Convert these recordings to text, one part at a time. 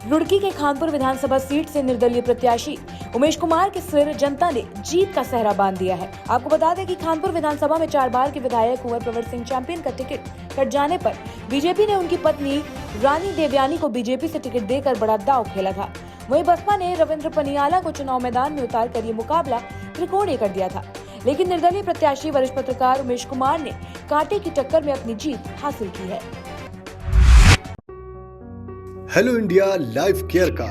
रुड़की के खानपुर विधानसभा सीट से निर्दलीय प्रत्याशी उमेश कुमार के सिर जनता ने जीत का सेहरा बांध दिया है। आपको बता दें कि खानपुर विधानसभा में 4 बार के विधायक कुंवर प्रवर सिंह चैंपियन का टिकट कट जाने पर बीजेपी ने उनकी पत्नी रानी देवयानी को बीजेपी से टिकट देकर बड़ा दांव खेला था। वहीं बसपा ने रविंद्र पनियाला को चुनाव मैदान में उतार कर ये मुकाबला त्रिकोणीय कर दिया था, लेकिन निर्दलीय प्रत्याशी वरिष्ठ पत्रकार उमेश कुमार ने कांटे की टक्कर में अपनी जीत हासिल की है। हेलो इंडिया लाइफ केयर का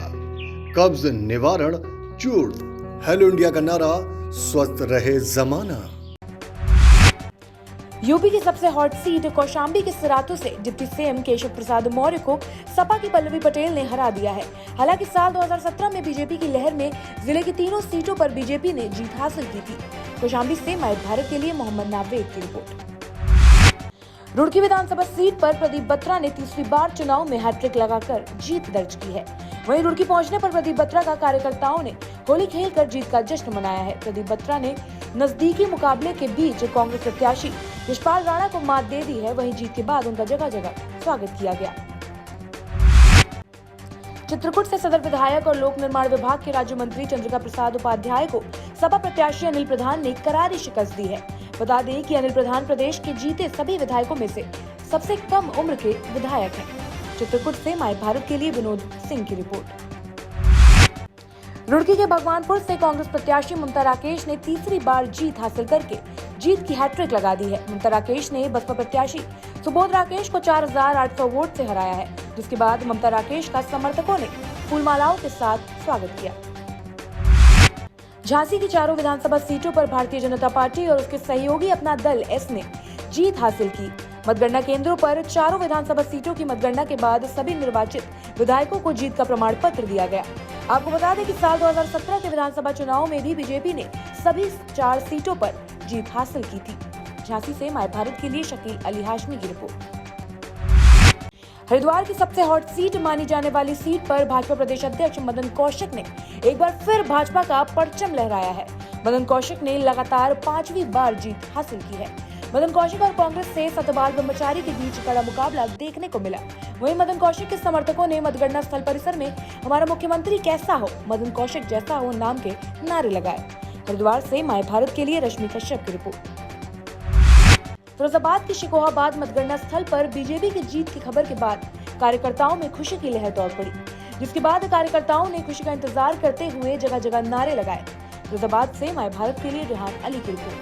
कब्ज निवारण चूर्ण। हेलो इंडिया का नारा स्वस्थ रहे जमाना। यूपी की सबसे हॉट सीट कौशाम्बी के सिरातू से डिप्टी सीएम केशव प्रसाद मौर्य को सपा की पल्लवी पटेल ने हरा दिया है। हालांकि साल 2017 में बीजेपी की लहर में जिले की तीनों सीटों पर बीजेपी ने जीत हासिल की थी। कौशाम्बी से माय भारत के लिए मोहम्मद नावेद की रिपोर्ट। रुड़की विधानसभा सीट पर प्रदीप बत्रा ने तीसरी बार चुनाव में हैट्रिक लगाकर जीत दर्ज की है। वहीं रुड़की पहुंचने पर प्रदीप बत्रा का कार्यकर्ताओं ने होली खेलकर जीत का जश्न मनाया है। प्रदीप बत्रा ने नजदीकी मुकाबले के बीच कांग्रेस प्रत्याशी यशपाल राणा को मात दे दी है। वहीं जीत के बाद उनका जगह जगह स्वागत किया गया। चित्रकूट से सदर विधायक और लोक निर्माण विभाग के राज्य मंत्री चंद्रिका प्रसाद उपाध्याय को सपा प्रत्याशी अनिल प्रधान ने करारी शिकस्त दी है। बता दें कि अनिल प्रधान प्रदेश के जीते सभी विधायकों में से सबसे कम उम्र के विधायक हैं। चित्रकूट से माय भारत के लिए विनोद सिंह की रिपोर्ट। रुड़की के भगवानपुर से कांग्रेस प्रत्याशी ममता राकेश ने तीसरी बार जीत हासिल करके जीत की हैट्रिक लगा दी है। ममता राकेश ने बसपा प्रत्याशी सुबोध राकेश को 4800 वोट से हराया है, जिसके बाद ममता राकेश का समर्थकों ने फूलमालाओं के साथ स्वागत किया। झांसी की चारों विधानसभा सीटों पर भारतीय जनता पार्टी और उसके सहयोगी अपना दल एस ने जीत हासिल की। मतगणना केंद्रों पर चारों विधानसभा सीटों की मतगणना के बाद सभी निर्वाचित विधायकों को जीत का प्रमाण पत्र दिया गया। आपको बता दें कि साल 2017 के विधानसभा चुनाव में भी बीजेपी ने सभी 4 सीटों पर जीत हासिल की थी। झांसी से माय भारत के लिए शकील अली हाशमी की रिपोर्ट। हरिद्वार की सबसे हॉट सीट मानी जाने वाली सीट पर भाजपा प्रदेश अध्यक्ष मदन कौशिक ने एक बार फिर भाजपा का परचम लहराया है। मदन कौशिक ने लगातार 5वीं बार जीत हासिल की है। मदन कौशिक और कांग्रेस से सतपाल ब्रह्मचारी के बीच कड़ा मुकाबला देखने को मिला। वहीं मदन कौशिक के समर्थकों ने मतगणना स्थल परिसर में हमारा मुख्यमंत्री कैसा हो, मदन कौशिक जैसा हो नाम के नारे लगाए। हरिद्वार से माय भारत के लिए रश्मि कश्यप की रिपोर्ट। फिरोजाबाद की शिकोहाबाद मतगणना स्थल पर बीजेपी की जीत की खबर के बाद कार्यकर्ताओं में खुशी की लहर दौड़ पड़ी, जिसके बाद कार्यकर्ताओं ने खुशी का इंतजार करते हुए जगह जगह नारे लगाए। फिरोजाबाद से माय भारत के लिए रेहान अली की रिपोर्ट।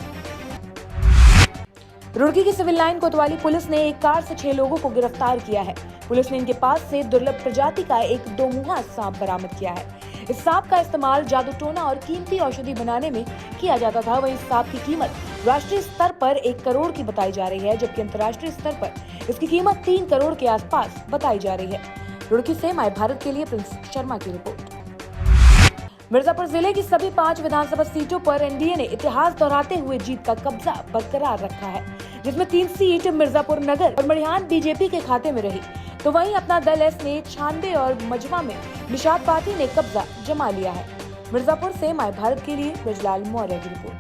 रुड़की की सिविल लाइन कोतवाली पुलिस ने एक कार से 6 लोगों को गिरफ्तार किया है। पुलिस ने इनके पास से दुर्लभ प्रजाति का एक 2 मुहा सांप बरामद किया है। इस सांप का इस्तेमाल जादू टोना और कीमती औषधि बनाने में किया जाता था। वहीं इस सांप की कीमत राष्ट्रीय स्तर पर 1 करोड़ की बताई जा रही है, जबकि अंतर्राष्ट्रीय स्तर पर इसकी कीमत 3 करोड़ के आसपास बताई जा रही है। रुड़की से माय भारत के लिए प्रिंस शर्मा की रिपोर्ट। मिर्जापुर जिले की सभी 5 विधानसभा सीटों पर एनडीए ने इतिहास दोहराते हुए जीत का कब्जा बरकरार रखा है, जिसमें 3 सीट मिर्जापुर नगर और मड़िहान बीजेपी के खाते में रही। तो वहीं अपना दल एस ने 96 और मजमा में निषाद पार्टी ने कब्जा जमा लिया है। मिर्जापुर से माय भारत के लिए ब्रजलाल मौर्य की रिपोर्ट।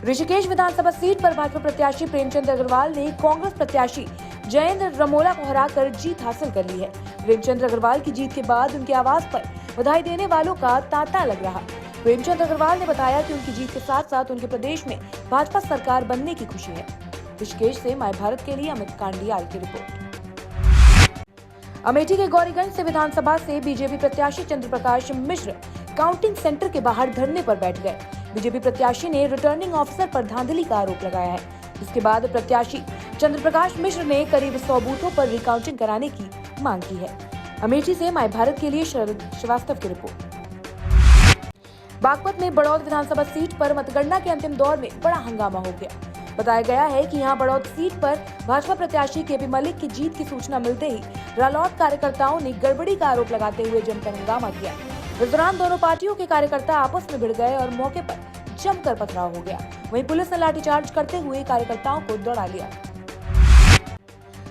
ऋषिकेश विधानसभा सीट पर भाजपा प्रत्याशी प्रेमचंद अग्रवाल ने कांग्रेस प्रत्याशी जयेंद्र रमोला को हराकर जीत हासिल कर ली है। प्रेमचंद अग्रवाल की जीत के बाद उनके आवास पर बधाई देने वालों का तांता लग रहा। प्रेमचंद अग्रवाल ने बताया कि उनकी जीत के साथ साथ उनके प्रदेश में भाजपा सरकार बनने की खुशी है। ऋषिकेश से माय भारत के लिए अमित कांडियाल की रिपोर्ट। अमेठी के गौरीगंज से विधानसभा से बीजेपी प्रत्याशी चंद्र प्रकाश मिश्र काउंटिंग सेंटर के बाहर धरने पर बैठ गए। बीजेपी प्रत्याशी ने रिटर्निंग ऑफिसर पर धांधली का आरोप लगाया है। इसके बाद प्रत्याशी चंद्र प्रकाश मिश्र ने करीब 100 बूथों पर रिकाउंटिंग कराने की मांग की है। अमेठी से माय भारत के लिए शरद श्रीवास्तव की रिपोर्ट। बागपत में बड़ौद विधानसभा सीट पर मतगणना के अंतिम दौर में बड़ा हंगामा हो गया। बताया गया है कि यहां बड़ौद सीट पर भाजपा प्रत्याशी केपी मलिक की जीत की सूचना मिलते ही रालोद कार्यकर्ताओं ने गड़बड़ी का आरोप लगाते हुए जमकर हंगामा किया। इस दौरान दोनों पार्टियों के कार्यकर्ता आपस में भिड़ गए और मौके पर जमकर पथराव हो गया। वहीं पुलिस ने लाठीचार्ज करते हुए कार्यकर्ताओं को दौड़ा लिया।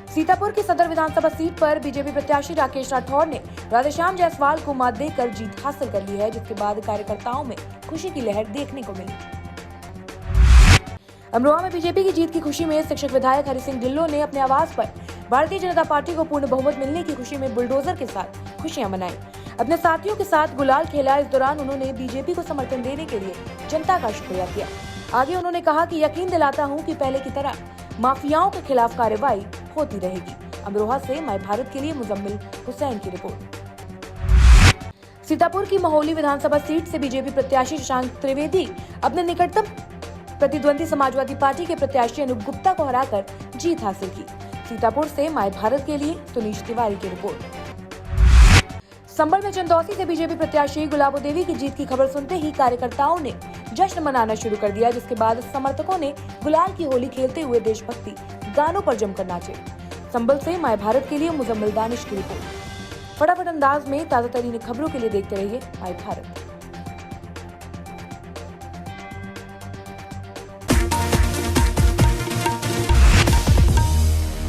सीतापुर की सदर विधानसभा सीट पर बीजेपी प्रत्याशी राकेश राठौर ने राधेश्याम जायसवाल को मात देकर जीत हासिल कर ली है, जिसके बाद कार्यकर्ताओं में खुशी की लहर देखने को मिली। अमरोहा में बीजेपी की जीत की खुशी में शिक्षक विधायक हरि सिंह ढिल्लों ने अपने आवास पर भारतीय जनता पार्टी को पूर्ण बहुमत मिलने की खुशी में बुलडोजर के साथ खुशियां मनाई। अपने साथियों के साथ गुलाल खेला। इस दौरान उन्होंने बीजेपी को समर्थन देने के लिए जनता का शुक्रिया किया। आगे उन्होंने कहा कि यकीन दिलाता हूं कि पहले की तरह माफियाओं के खिलाफ कार्रवाई होती रहेगी। अमरोहा से माय भारत के लिए मुजम्मिल हुसैन की रिपोर्ट। सीतापुर की महोली विधानसभा सीट से बीजेपी प्रत्याशी शशांक त्रिवेदी अपने निकटतम प्रतिद्वंदी समाजवादी पार्टी के प्रत्याशी अनूप गुप्ता को हराकर जीत हासिल की। सीतापुर से माय भारत के लिए तुनीश तिवारी की रिपोर्ट। संभल में चंदौसी से बीजेपी प्रत्याशी गुलाबो देवी की जीत की खबर सुनते ही कार्यकर्ताओं ने जश्न मनाना शुरू कर दिया, जिसके बाद समर्थकों ने गुलाल की होली खेलते हुए देशभक्ति गानों पर जमकर नाचे। संभल से माय भारत के लिए मुजम्मिल दानिश की रिपोर्ट। फटाफट अंदाज में ताजा तरीन खबरों के लिए देखते रहिए माय भारत।